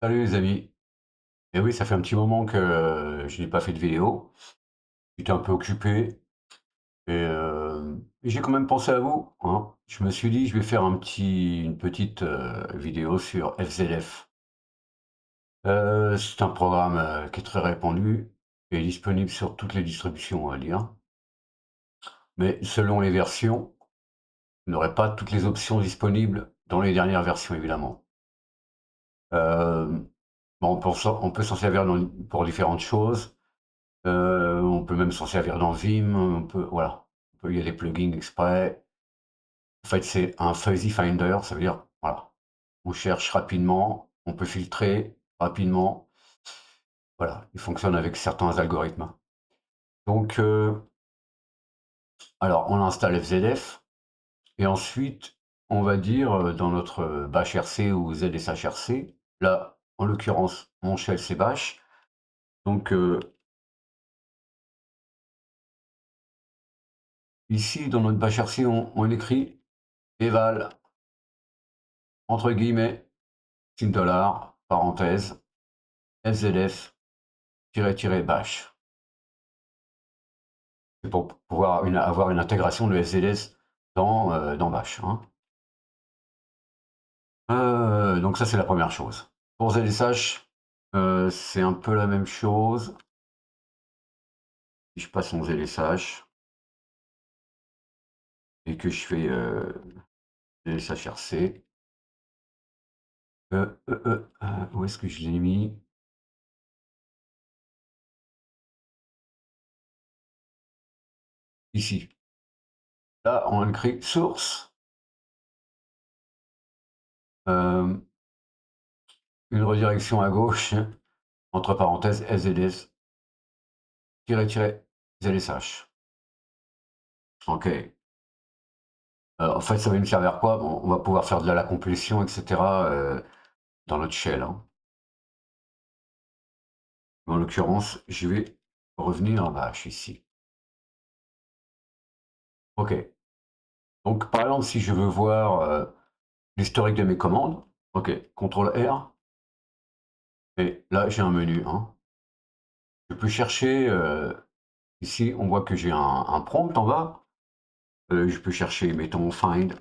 Salut les amis. Et oui, ça fait un petit moment que je n'ai pas fait de vidéo. J'étais un peu occupé et j'ai quand même pensé à vous, hein. Je me suis dit: «Je vais faire une petite, vidéo sur FZF». C'est un programme, qui est très répandu et disponible sur toutes les distributions, on va dire. Mais selon les versions, vous n'aurez pas toutes les options disponibles dans les dernières versions, évidemment. Hem, bon, on peut s'en servir pour différentes choses. On peut même s'en servir dans Vim, on peut voilà, il y a des plugins exprès. En fait, c'est un fuzzy finder, ça veut dire, voilà, on cherche rapidement, on peut filtrer rapidement. Voilà, il fonctionne avec certains algorithmes. Donc, alors on installe FZF et ensuite, on va dire, dans notre, bash RC ou ZSHRC, là, en l'occurrence, mon shell, c'est bash. Donc, ici, dans notre bash RC, on écrit eval, entre guillemets, signe dollar, parenthèse, FZF, tiret, bash. C'est pour pouvoir avoir une intégration de FZS dans bash, hein. Donc ça, c'est la première chose. Pour ZSH, c'est un peu la même chose. Si je passe en ZSH et que je fais, ZSHRC, où est-ce que je l'ai mis? Ici. Là, on écrit source, hem, une redirection à gauche, entre parenthèses, FZS, ZSH. OK. En fait, ça va nous servir à quoi? On va pouvoir faire de la complétion et cetera, dans notre shell, hein. En l'occurrence, je vais revenir en bash ici. OK. Donc par exemple, si je veux voir, l'historique de mes commandes, OK, contrôle R et là j'ai un menu, hein. Je peux chercher, ici on voit que j'ai un prompt en bas, je peux chercher mettons find,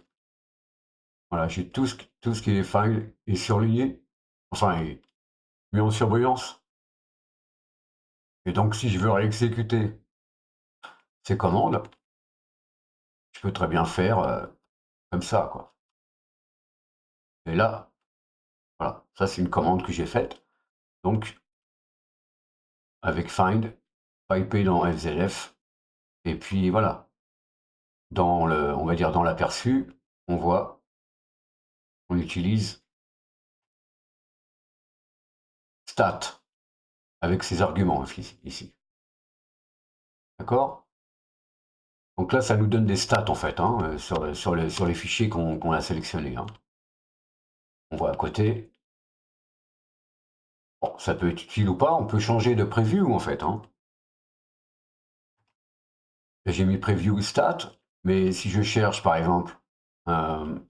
voilà, j'ai tout ce qui est find est surligné, enfin est mis en surbrillance et donc si je veux réexécuter ces commandes, je peux très bien faire, comme ça, quoi. Et là, voilà, ça c'est une commande que j'ai faite, donc avec find, pipé dans FZF et puis voilà. On va dire dans l'aperçu, on voit, on utilise stat avec ses arguments ici. D'accord? Donc là, ça nous donne des stats en fait, hein, sur les fichiers qu'on a sélectionnés, hein. On voit à côté. Bon, ça peut être utile ou pas, on peut changer de preview en fait, hein. J'ai mis preview stat, mais si je cherche par exemple, hem,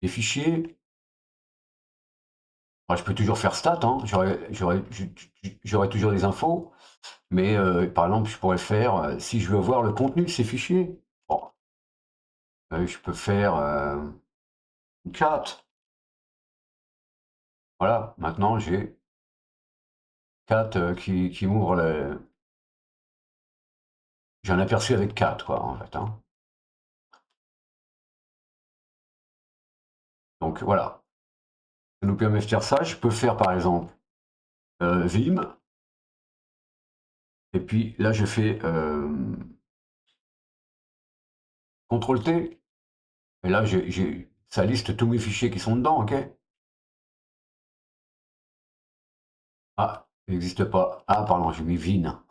des fichiers, bah, je peux toujours faire stat, hein, j'aurais toujours des infos, mais par exemple, je pourrais faire, si je veux voir le contenu de ces fichiers, bon, je peux faire, cat. Voilà, maintenant j'ai cat, qui m'ouvre le j'ai un aperçu avec cat quoi, en fait, hein. Donc voilà, ça nous permet de faire ça. Je peux faire par exemple, vim et puis là je fais, contrôle T et là ça liste tous mes fichiers qui sont dedans, OK? Ah, il n'existe pas. Ah pardon, j'ai mis vin.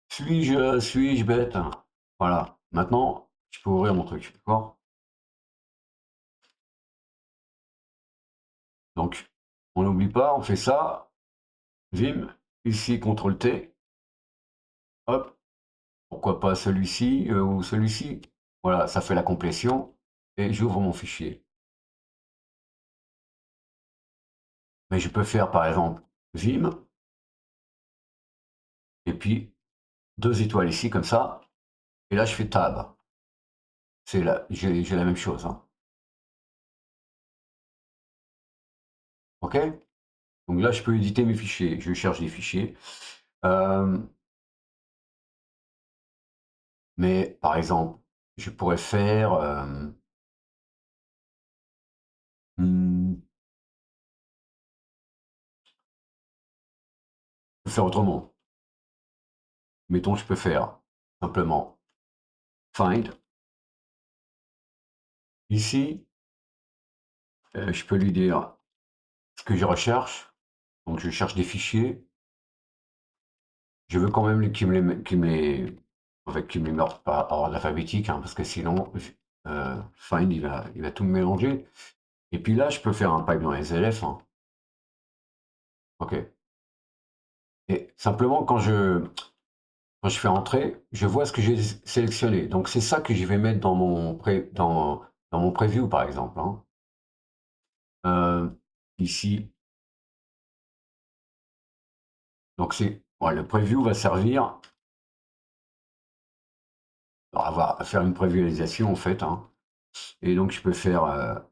Suis-je bête? Voilà, maintenant je peux ouvrir mon truc, d'accord? Donc on n'oublie pas, on fait ça, vim, ici contrôle T, hop, pourquoi pas celui-ci, ou celui-ci? Voilà, ça fait la complétion et j'ouvre mon fichier. Mais je peux faire par exemple Vim et puis 2 étoiles ici comme ça et là je fais Tab. J'ai la même chose, hein. OK? Donc là, je peux éditer mes fichiers. Je cherche des fichiers. Hem, mais par exemple, je pourrais faire, mmh, je peux faire autrement. Mettons, je peux faire simplement find. Ici, je peux lui dire ce que je recherche. Donc je cherche des fichiers. Je veux quand même en fait, qu'il me les mette par ordre alphabétique, hein, parce que sinon, find, il va tout me mélanger. Et puis là, je peux faire un pipe dans SLF, hein. OK. Et simplement, quand je fais entrer, je vois ce que j'ai sélectionné. Donc c'est ça que je vais mettre dans mon preview, par exemple, hein. Ici, donc ouais, le preview va servir à faire une prévisualisation, en fait, hein. Et donc je peux faire,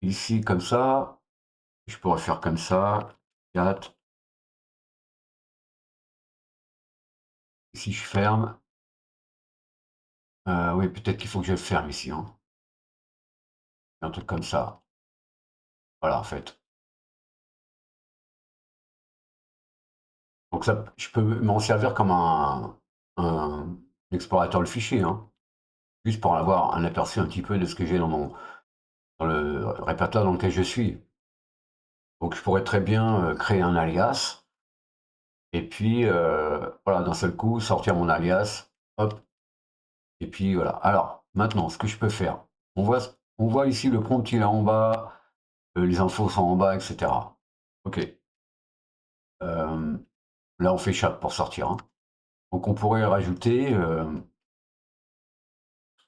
ici comme ça, je pourrais faire comme ça, 4. Ici je ferme. Oui, peut-être qu'il faut que je le ferme ici, hein. Un truc comme ça. Voilà, en fait. Donc ça, je peux m'en servir comme un explorateur de fichiers, hein, juste pour avoir un aperçu un petit peu de ce que j'ai dans le répertoire dans lequel je suis. Donc je pourrais très bien, créer un alias et puis, voilà, d'un seul coup sortir mon alias, hop et puis voilà. Alors maintenant ce que je peux faire, on voit ici le prompt il est en bas, les infos sont en bas et cetera. OK. Là on fait chat pour sortir, hein. Donc on pourrait rajouter,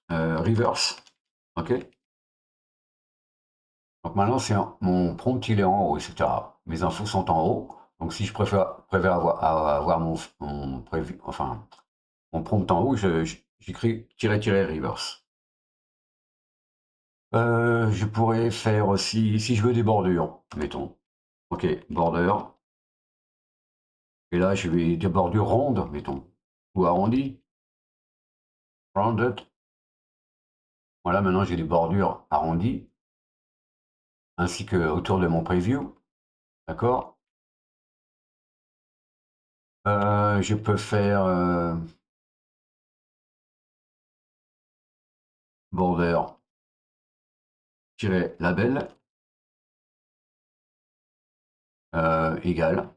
reverse. OK? Donc maintenant, mon prompt, il est en haut, et cetera. Mes infos sont en haut. Donc si je préfère avoir mon prévu, enfin, mon prompt en haut, j'écris tiret reverse. Je pourrais faire aussi, si je veux des bordures, mettons. OK, border. Et là, je vais des bordures rondes, mettons, ou arrondies, rounded. Voilà, maintenant j'ai des bordures arrondies, ainsi que autour de mon preview. D'accord? Je peux faire, border label, égal.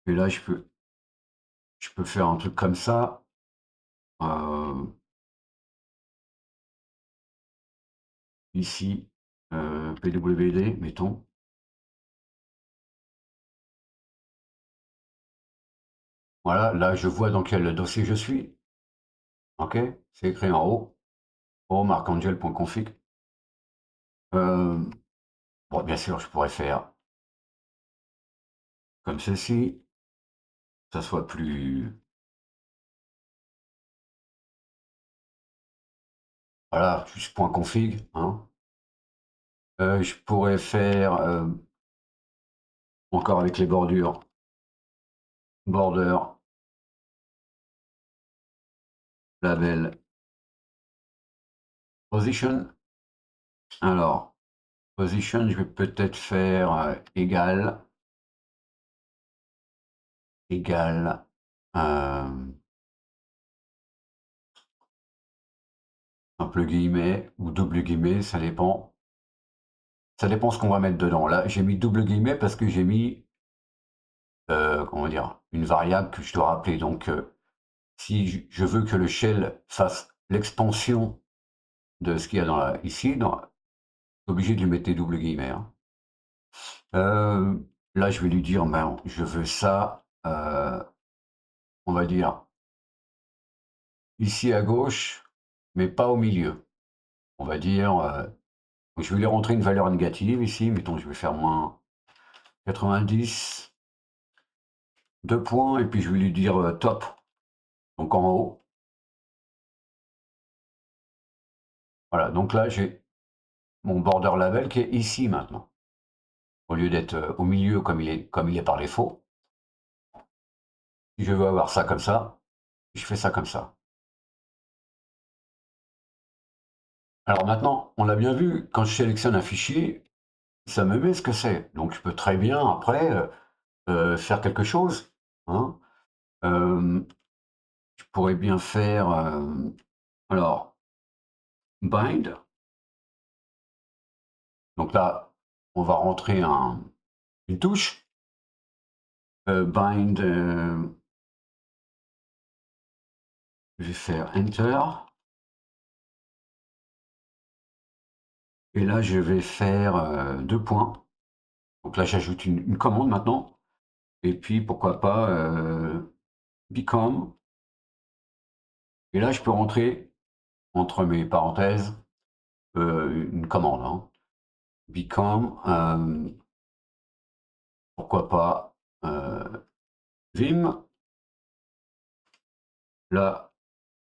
Et là, je peux faire un truc comme ça, ici, PWD, mettons. Voilà, là, je vois dans quel dossier je suis. OK? C'est écrit en haut, markangel.config. Bon, bien sûr, je pourrais faire comme ceci, que ça soit plus, voilà, juste .config, hein. Je pourrais faire, encore avec les bordures, border, label, position. Alors, position, je vais peut-être faire, égal, simple guillemet ou double guillemet, ça dépend. Ça dépend ce qu'on va mettre dedans. Là, j'ai mis double guillemet parce que j'ai mis, comment dire? Une variable que je dois rappeler. Donc, si je veux que le shell fasse l'expansion de ce qu'il y a ici, obligé de lui mettre des doubles guillemets, hein. Là, je vais lui dire: «Ben, je veux ça, on va dire ici à gauche, mais pas au milieu». On va dire, je vais lui rentrer une valeur négative ici, mettons, je vais faire moins. 90, 2 points et puis je vais lui dire, top. Donc en haut. Voilà, donc là j'ai mon border label qui est ici maintenant. Au lieu d'être, au milieu comme il est par défaut. Si je veux avoir ça comme ça, je fais ça comme ça. Alors maintenant, on l'a bien vu, quand je sélectionne un fichier, ça me met ce que c'est. Donc je peux très bien après, faire quelque chose, hein. Je pourrais bien faire, alors bind. Donc là, on va rentrer une touche, bind, je vais faire enter et là je vais faire, 2 points. Donc là j'ajoute une commande maintenant et puis pourquoi pas, become et là je peux rentrer entre mes parenthèses, une commande, hein. Become, pourquoi pas, vim. Là,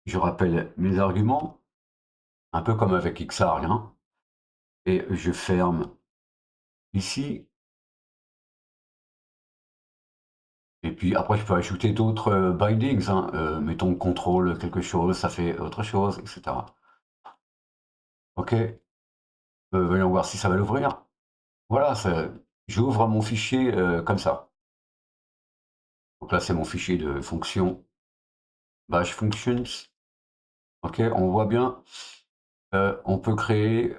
je rappelle mes arguments, un peu comme avec Xarg, hein, et je ferme ici. Et puis après, je peux ajouter d'autres bindings, hein, mettons contrôle quelque chose, ça fait autre chose, etc. OK, voyons voir si ça va l'ouvrir. Voilà, j'ouvre mon fichier comme ça. Donc là, c'est mon fichier de fonction bash functions. OK, on voit bien, on peut créer,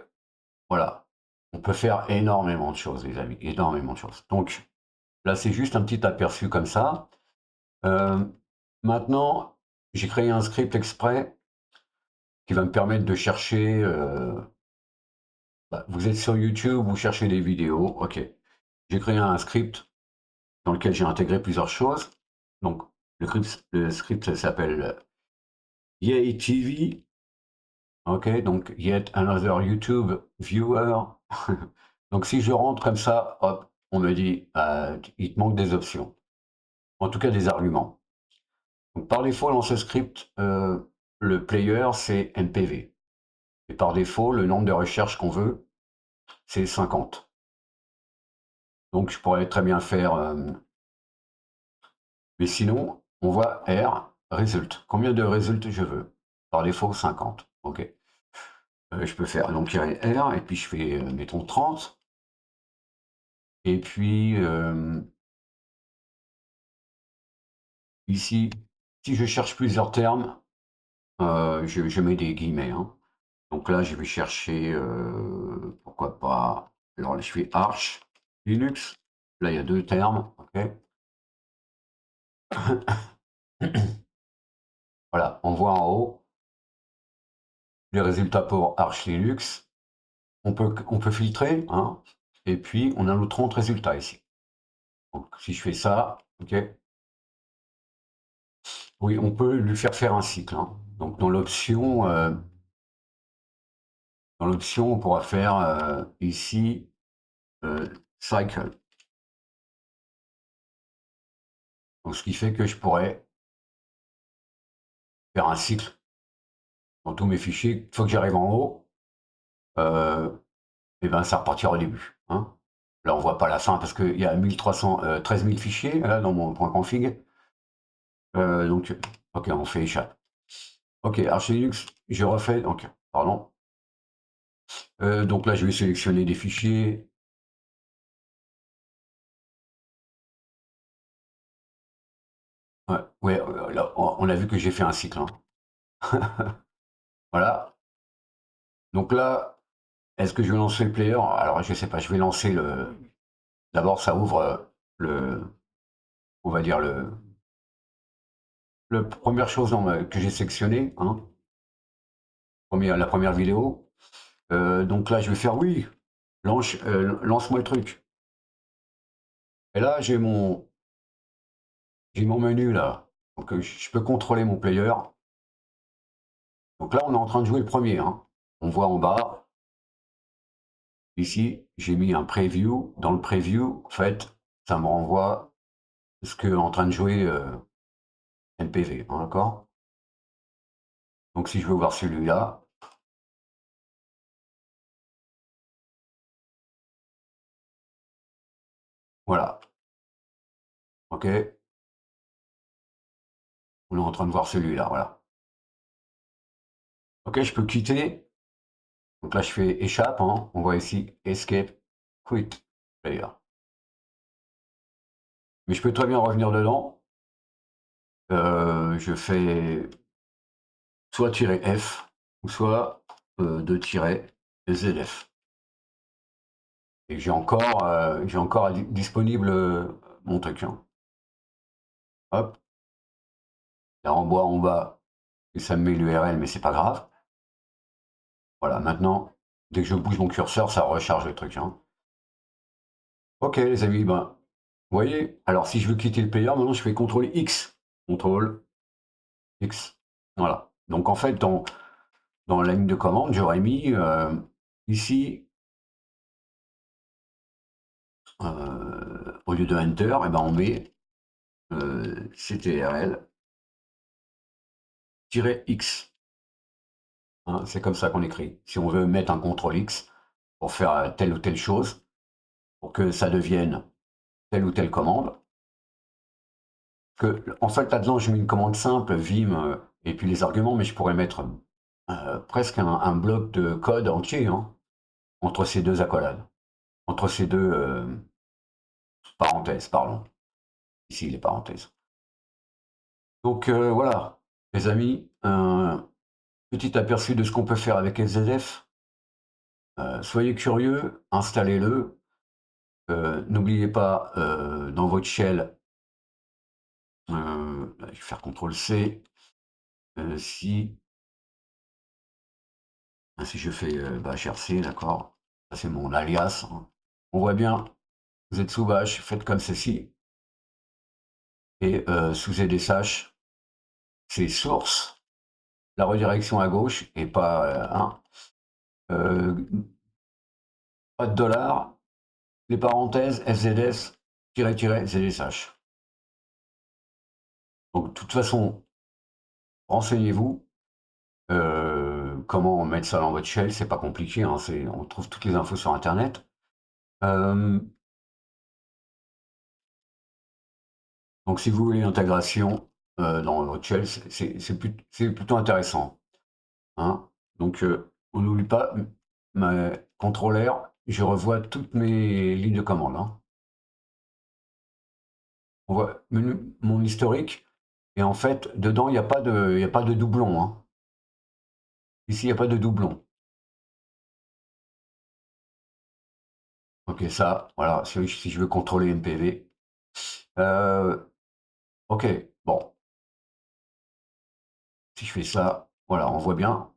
voilà, on peut faire énormément de choses, les amis, énormément de choses. Donc là, c'est juste un petit aperçu comme ça. Maintenant, j'ai créé un script exprès qui va me permettre de chercher, vous êtes sur YouTube, vous cherchez des vidéos, OK. J'ai créé un script dans lequel j'ai intégré plusieurs choses. Donc le script s'appelle Yay TV, OK, donc Yet Another YouTube Viewer. Donc si je rentre comme ça, hop, on me dit, il te manque des options, en tout cas des arguments. Donc par défaut dans ce script, le player c'est MPV et par défaut le nombre de recherches qu'on veut c'est 50. Donc je pourrais très bien faire, mais sinon on voit R, result. Combien de résultats je veux? Par défaut 50, OK. Je peux faire donc R et puis je fais, mettons 30 et puis, ici, si je cherche plusieurs termes, je mets des guillemets, hein. Donc là, je vais chercher, pourquoi pas, alors là, je fais Arch Linux. Là, il y a 2 termes, OK. Voilà, on voit en haut les résultats pour Arch Linux. On peut filtrer, hein, et puis on a nos 30 résultats ici. Donc si je fais ça, OK. Oui, on peut lui faire un cycle, hein. Donc dans l'option, on pourra faire, ici, cycle. Donc ce qui fait que je pourrais faire un cycle dans tous mes fichiers. Une fois que j'arrive en haut, et ben, ça repartira au début, hein. Là, on voit pas la fin parce qu'il y a 13 000 fichiers là dans mon .config. Donc, OK, on fait échappe. OK, Arch Linux, je refais, donc, pardon. Donc là, je vais sélectionner des fichiers. Ouais, ouais, là, on a vu que j'ai fait un cycle, hein. Voilà. Donc là, est-ce que je vais lancer le player? Alors, je sais pas, je vais lancer le. D'abord, ça ouvre on va dire, première chose que j'ai sélectionnée, hein, la première vidéo. Donc là, je vais faire oui, lance-moi le truc. Et là, j'ai mon menu là. Donc je peux contrôler mon player. Donc là, on est en train de jouer le premier, hein. On voit en bas, ici, j'ai mis un preview. Dans le preview, en fait, ça me renvoie ce qu'est en train de jouer, MPV, hein, d'accord? Donc si je veux voir celui-là, voilà, OK? On est en train de voir celui-là, voilà. OK, je peux quitter. Donc là, je fais échappe, hein. On voit ici escape, quit player. Mais je peux très bien revenir dedans. Je fais soit tiret F ou soit, 2 tirets ZF. Et j'ai encore à disponible, mon truc, hein. Hop, là en bois en bas et ça me met l'URL, mais c'est pas grave. Voilà, maintenant, dès que je bouge mon curseur, ça recharge le truc, hein. OK les amis, ben, vous voyez? Alors si je veux quitter le player, maintenant je fais CTRL X. CTRL X. Voilà. Donc en fait, dans la ligne de commande, j'aurais mis, ici, au lieu de enter, et ben on met, CTRL-X. Hein, c'est comme ça qu'on écrit. Si on veut mettre un CTRL X pour faire, telle ou telle chose, pour que ça devienne telle ou telle commande. En fait, là-dedans, je mets une commande simple, vim, et puis les arguments, mais je pourrais mettre, presque un bloc de code entier, hein, entre ces 2 accolades, entre ces 2 parenthèses, pardon. Ici, les parenthèses. Donc, voilà, les amis, un petit aperçu de ce qu'on peut faire avec SZF. Soyez curieux, installez-le. N'oubliez pas, dans votre shell, je vais faire CTRL-C, si si je fais, bash rc, d'accord, ça c'est mon alias, hein. On voit bien, vous êtes sous bash, faites comme ceci et sous ZSH, c'est source, la redirection à gauche et pas, pas de dollar, les parenthèses FZS, tiret, tiret, ZSH. Donc de toute façon, renseignez-vous, comment mettre ça dans votre shell, c'est pas compliqué, hein, on trouve toutes les infos sur internet. Hem, donc si vous voulez l'intégration, dans votre shell, c'est plutôt intéressant, hein. Donc, on n'oublie pas, ma CTRL R, je revois toutes mes lignes de commande, hein. On voit mon historique et en fait, dedans, il y a pas de doublon, hein. Ici, il y a pas de doublon. OK, ça, voilà, si je veux contrôler MPV. OK, bon, si je fais ça, voilà, on voit bien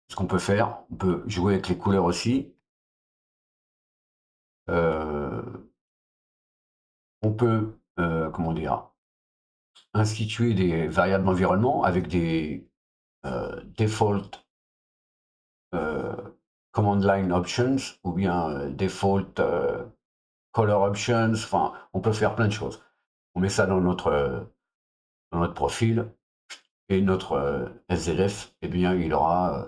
ce qu'on peut faire. On peut jouer avec les couleurs aussi. On peut, comment dire? Instituer des variables d'environnement avec des, default, command line options ou bien, default, color options, enfin, on peut faire plein de choses. On met ça dans notre profil et notre, SZF, eh bien, il aura,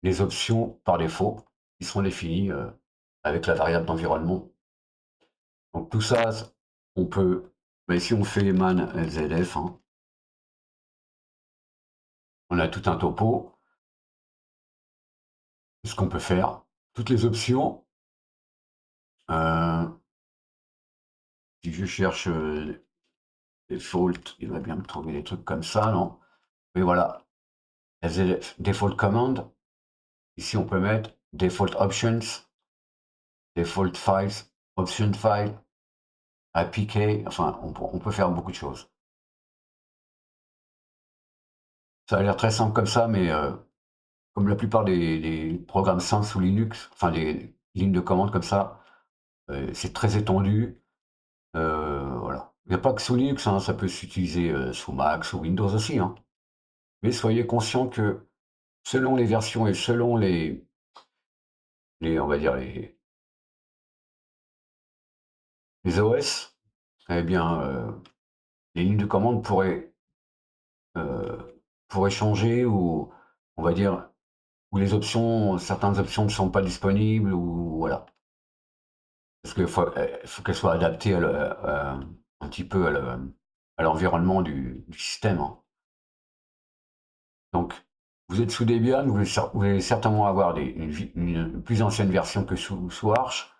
les options par défaut qui seront définies, avec la variable d'environnement. Donc tout ça, on peut, mais si on fait man SZF, hein, on a tout un topo, ce qu'on peut faire, toutes les options. Si je cherche, default, il va bien me trouver des trucs comme ça, non? Mais voilà, SZF, default command. Ici, on peut mettre default options, default files, option file, APK, enfin, on peut faire beaucoup de choses. Ça a l'air très simple comme ça, mais comme la plupart des programmes simples sous Linux, enfin des lignes de commande comme ça, c'est très étendu. Voilà. Il n'y a pas que sous Linux, hein, ça peut s'utiliser, sous Mac, sous Windows aussi, hein. Mais soyez conscients que selon les versions et selon on va dire les OS, eh bien, les lignes de commande pourraient changer ou on va dire, où les options certaines options ne sont pas disponibles ou voilà. Parce qu'il faut qu'elles soient adaptées un petit peu à l'environnement du système, hein. Donc, vous êtes sous Debian, vous allez certainement avoir une plus ancienne version que sous Arch,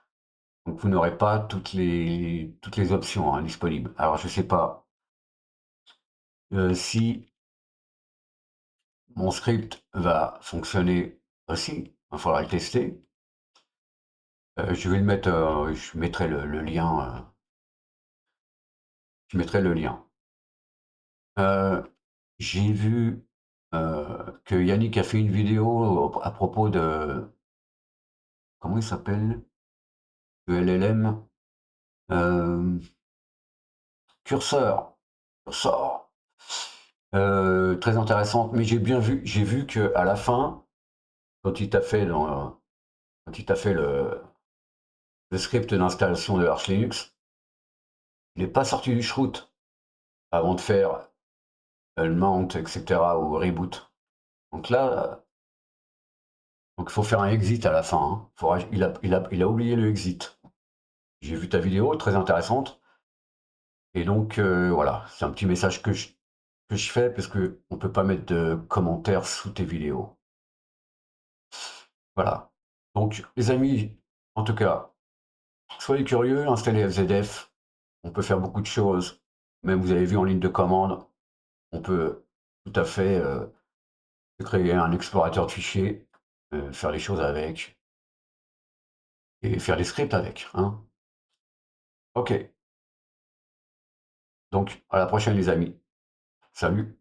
donc vous n'aurez pas toutes les options, hein, disponibles. Alors je ne sais pas, si mon script va fonctionner aussi, il faudra le tester. Je vais le mettre, je mettrai le lien, je mettrai le lien. Heu, j'ai vu, que Yannick a fait une vidéo à propos de comment il s'appelle? Le LLM? Hem, Cursor, Cursor, très intéressante, mais j'ai vu qu'à la fin, quand il t'a fait dans quand il t'a fait le script d'installation de Arch Linux, il est pas sorti du chroot avant de faire, le mount et cetera ou reboot. Donc là, donc il faut faire un exit à la fin, hein. Il a oublié le exit. J'ai vu ta vidéo, très intéressante et donc voilà, c'est un petit message que je fais parce qu'on peut pas mettre de commentaires sous tes vidéos. Voilà. Donc les amis, en tout cas, soyez curieux, installez FZF, on peut faire beaucoup de choses. Même vous avez vu en ligne de commande, on peut tout à fait, créer un explorateur de fichiers, faire des choses avec et faire des scripts avec, hein. OK, donc à la prochaine les amis. Salut.